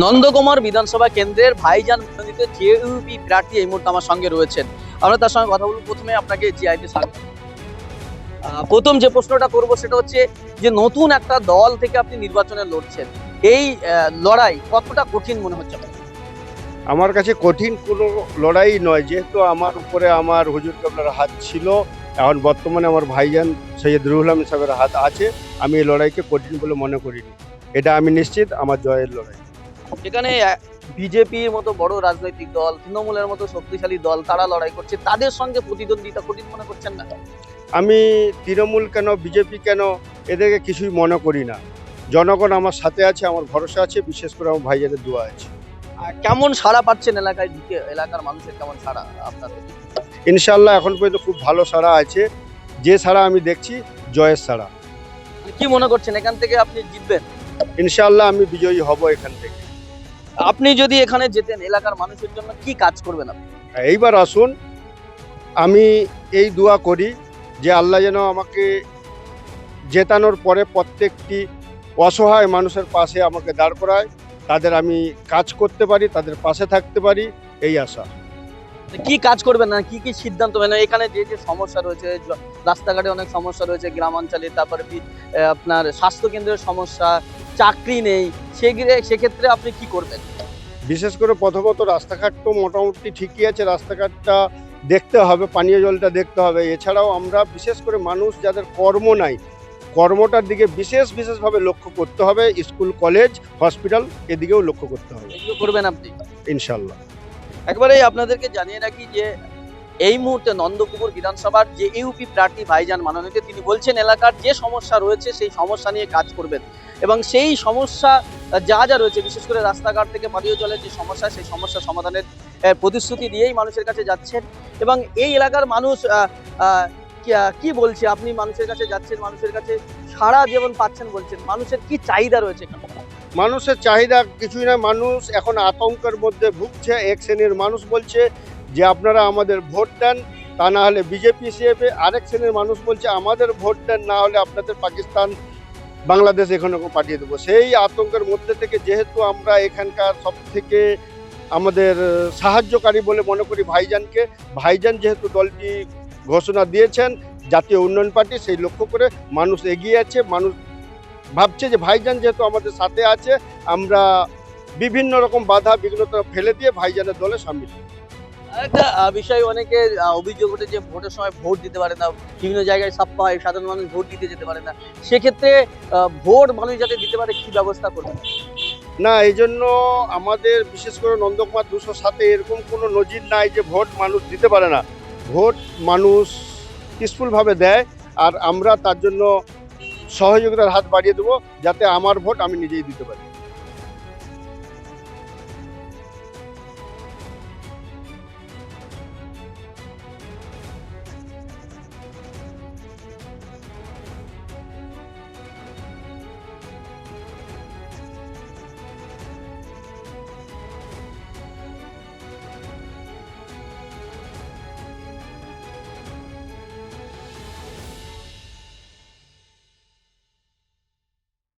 নন্দকুমার বিধানসভা কেন্দ্রের ভাইজান মনোনীত জেইউপি প্রার্থী এই মুহূর্তে আমার সঙ্গে রয়েছেন। আমরা তার সঙ্গে কথা বলবো। প্রথমে আপনাকে জিআইতে স্বাগত। প্রথম যে প্রশ্নটা করব সেটা হচ্ছে যে নতুন একটা দল থেকে আপনি নির্বাচনে লড়ছেন, এই লড়াই কতটা কঠিন মনে হচ্ছে আপনার? আমার কাছে কঠিন কোনো লড়াই নয়, যেহেতু আমার উপরে আমার হুজুর কেবলার হাত ছিল, এখন বর্তমানে আমার ভাইজান সৈয়দ রুহুল আমিন সাহেবের হাত আছে। আমি এই লড়াইকে কঠিন বলে মনে করিনি। এটা আমি নিশ্চিত আমার জয়ের লড়াই। এখানে বিজেপির মতো বড় রাজনৈতিক দল, তৃণমূলের মতো শক্তিশালী দল তারা লড়াই করছে, তাদের সঙ্গে প্রতিদ্বন্দ্বিতা কঠিন মনে করছেন না? আমি তৃণমূল কেন, বিজেপি কেন, এদেরকে কিছুই মনে করি না। জনগণ আমার সাথে আছে, আমার ভরসা আছে, বিশেষ করে আমার ভাইজানের দোয়া আছে। কেমন সাড়া পাচ্ছেন এলাকায় ঢুকে? এলাকার মানুষের কেমন সাড়া আপনার? ইনশাল্লাহ এখন পর্যন্ত খুব ভালো সাড়া আছে। যে সাড়া আমি দেখছি, জয়ের সাড়া। কি মনে করছেন এখান থেকে আপনি জিতবেন? ইনশাল্লাহ আমি বিজয়ী হব এখান থেকে। আপনি যদি এখানে যেতেন, এলাকার মানুষের জন্য কি কাজ করবেন আপনি? এইবার আসুন, আমি এই দোয়া করি যে আল্লাহ যেন আমাকে জেতানোর পরে প্রত্যেকটি অসহায় মানুষের পাশে আমাকে দাঁড় করায়, তাদের আমি কাজ করতে পারি, তাদের পাশে থাকতে পারি, এই আশা। কি কাজ করবেন না, কি কি সিদ্ধান্ত? মানে এখানে যে যে সমস্যা রয়েছে, রাস্তাঘাটে অনেক সমস্যা রয়েছে গ্রামাঞ্চলে, তারপরে আপনার স্বাস্থ্য কেন্দ্রের সমস্যা, চাকরি নেই, সেক্ষেত্রে আপনি কি করবেন? বিশেষ করে প্রথমত রাস্তাঘাট তো মোটামুটি ঠিকই আছে, রাস্তাঘাটটা দেখতে হবে, পানীয় জলটা দেখতে হবে। এছাড়াও আমরা বিশেষ করে মানুষ যাদের কর্ম নাই, কর্মটার দিকে বিশেষভাবে লক্ষ্য করতে হবে। স্কুল, কলেজ, হসপিটাল এদিকেও লক্ষ্য করতে হবে। এগুলো করবেন আপনি? ইনশাল্লাহ। একবারে আপনাদেরকে জানিয়ে রাখি যে এই মুহূর্তে নন্দকুমার বিধানসভার যে ইউপি প্রার্থী ভাইজান মাননীত, তিনি বলছেন এলাকার যে সমস্যা রয়েছে সেই সমস্যা নিয়ে কাজ করবেন এবং সেই সমস্যা যা যা রয়েছে, বিশেষ করে রাস্তাঘাট থেকে পানীয় জলের যে সমস্যা, সেই সমস্যা সমাধানের প্রতিশ্রুতি দিয়েই মানুষের কাছে যাচ্ছেন। এবং এই এলাকার মানুষ কি বলছে, আপনি মানুষের কাছে যাচ্ছেন, মানুষের কাছে সাড়া যেমন পাচ্ছেন বলছেন, মানুষের কি চাহিদা রয়েছে এখানে? মানুষের চাহিদা কিছুই না, মানুষ এখন আতঙ্কের মধ্যে ভুগছে। এক শ্রেণীর মানুষ বলছে যে আপনারা আমাদের ভোট দেন, তা না হলে বিজেপি হিসেবে। আরেক শ্রেণীর মানুষ বলছে আমাদের ভোট দেন, না হলে আপনাদের পাকিস্তান, বাংলাদেশ এখানে পাঠিয়ে দেবো। সেই আতঙ্কের মধ্যে থেকে যেহেতু আমরা এখানকার সব থেকে আমাদের সাহায্যকারী বলে মনে করি ভাইজানকে, ভাইজান যেহেতু দলটি ঘোষণা দিয়েছেন জাতীয় উন্নয়ন পার্টি, সেই লক্ষ্য করে মানুষ এগিয়ে আছে। মানুষ ভাবছে যে ভাইজান যেহেতু আমাদের সাথে আছে, আমরা বিভিন্ন রকম বাধা বিঘ্নতা ফেলে দিয়ে ভাইজানের দলে সামিল। আরেকটা বিষয়, অনেকে অভিযোগ ওঠে যে ভোটের সময় ভোট দিতে পারে না, বিভিন্ন জায়গায় ছাপ্পা হয়, সাধারণ মানুষ ভোট দিতে যেতে পারে না। সেক্ষেত্রে ভোট মানুষ যাতে দিতে পারে, কি ব্যবস্থা করবেন? না, এই জন্য আমাদের বিশেষ করে নন্দকুমার 207-এ এরকম কোনো নজির নাই যে ভোট মানুষ দিতে পারে না। ভোট মানুষ পিসফুলভাবে দেয়, আর আমরা তার জন্য সহযোগিতার হাত বাড়িয়ে দেবো, যাতে আমার ভোট আমি নিজেই দিতে পারি।